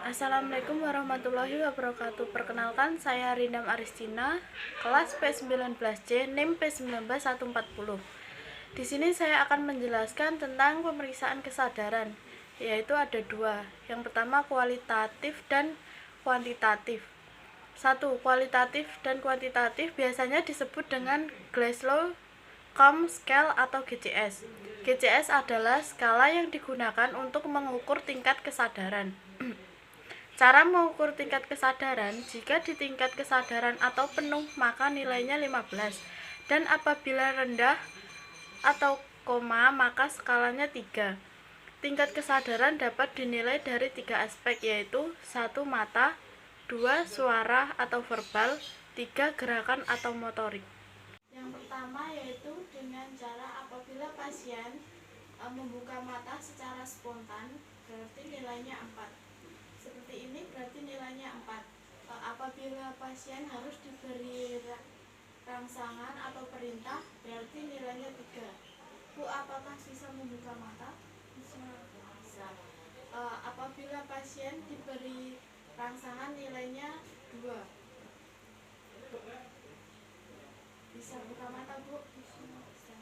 Assalamualaikum warahmatullahi wabarakatuh. Perkenalkan, saya Rindam Aristina, kelas P19C, NIM P19140. Di sini saya akan menjelaskan tentang pemeriksaan kesadaran, yaitu ada dua. Yang pertama kualitatif dan kuantitatif. 1. Kualitatif dan kuantitatif biasanya disebut dengan Glasgow Coma Scale atau GCS. GCS adalah skala yang digunakan untuk mengukur tingkat kesadaran. Cara mengukur tingkat kesadaran, jika di tingkat kesadaran atau penuh maka nilainya 15, dan apabila rendah atau koma maka skalanya 3. Tingkat kesadaran dapat dinilai dari 3 aspek, yaitu 1. Mata, 2. Suara atau verbal, 3. Gerakan atau motorik. Yang pertama yaitu dengan cara apabila pasien membuka mata secara spontan, berarti nilainya 4. Seperti ini berarti nilainya 4. Apabila pasien harus diberi rangsangan atau perintah, berarti nilainya 3. Bu, apakah bisa membuka mata? Bisa. Apabila pasien diberi rangsangan, nilainya 2. Bisa buka mata, Bu? Bisa.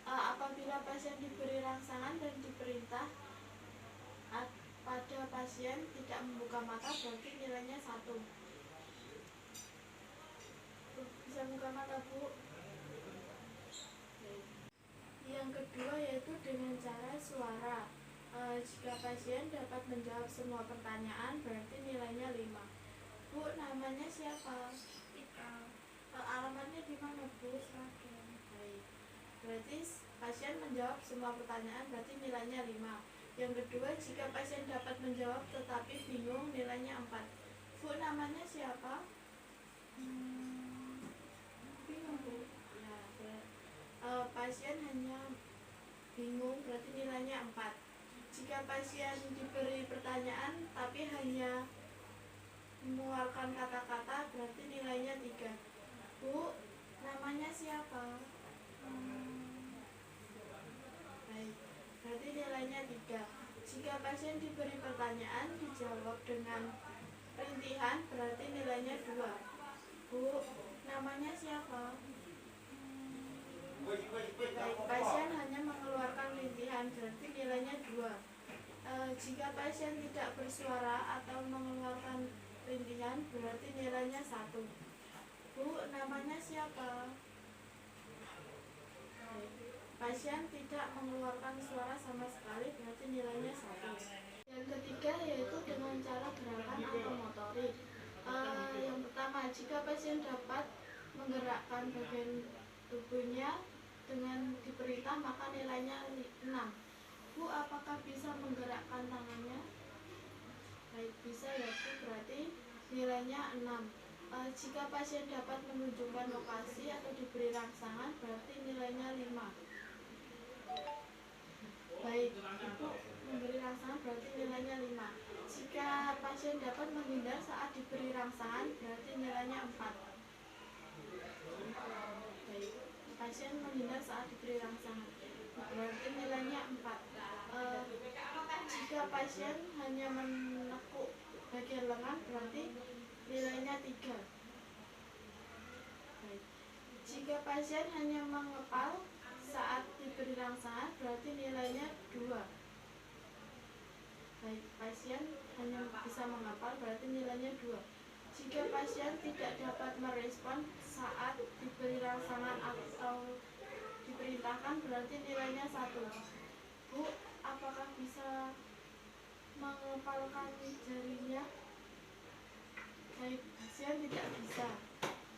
Apabila pasien diberi rangsangan dan diperintah pada pasien tidak membuka mata, berarti nilainya 1. Bisa buka mata, Bu? Yang kedua yaitu dengan cara suara. Jika pasien dapat menjawab semua pertanyaan, berarti nilainya 5. Bu, namanya siapa? Ika. Alamatnya di mana, Bu? Sragen. Baik. Berarti pasien menjawab semua pertanyaan, berarti nilainya 5. Yang kedua, jika pasien dapat menjawab tetapi bingung, nilainya 4. Bu, namanya siapa? Bingung, Bu? Ya, pasien hanya bingung, berarti nilainya 4. Jika pasien diberi pertanyaan tapi hanya mengeluarkan kata-kata, berarti nilainya 3. Bu, namanya siapa? Baik, berarti nilainya 3. Jika pasien diberi pertanyaan dijawab dengan rintihan, berarti nilainya 2. Bu, namanya siapa? Baik, pasien hanya mengeluarkan rintihan, berarti nilainya 2. Jika pasien tidak bersuara atau mengeluarkan rintihan, berarti nilainya 1. Bu, namanya siapa? Baik, pasien tidak mengeluarkan suara sama sekali, berarti nilainya 1. Yang ketiga yaitu dengan cara gerakan atau motorik. Yang pertama, jika pasien dapat menggerakkan bagian tubuhnya dengan diperintah, maka nilainya 6. Bu, apakah bisa menggerakkan tangannya? Baik, bisa ya, Bu, berarti nilainya 6. Jika pasien dapat menunjukkan lokasi atau diberi rangsangan, berarti nilainya 5. Baik, Ibu memberi rangsangan, berarti nilainya 5. Jika pasien dapat menghindar saat diberi rangsangan, berarti nilainya 4. Baik, pasien menghindar saat diberi rangsangan, berarti nilainya 4. Jika pasien hanya menekuk bagian lengan, berarti nilainya 3. Baik. Jika pasien hanya mengepal saat diberi rangsangan, berarti nilainya 2. Baik, pasien hanya bisa mengepal, berarti nilainya 2. Jika pasien tidak dapat merespon saat diberi rangsangan atau diperintahkan, berarti nilainya 1. Bu, apakah bisa mengepalkan jarinya? Baik, pasien tidak bisa.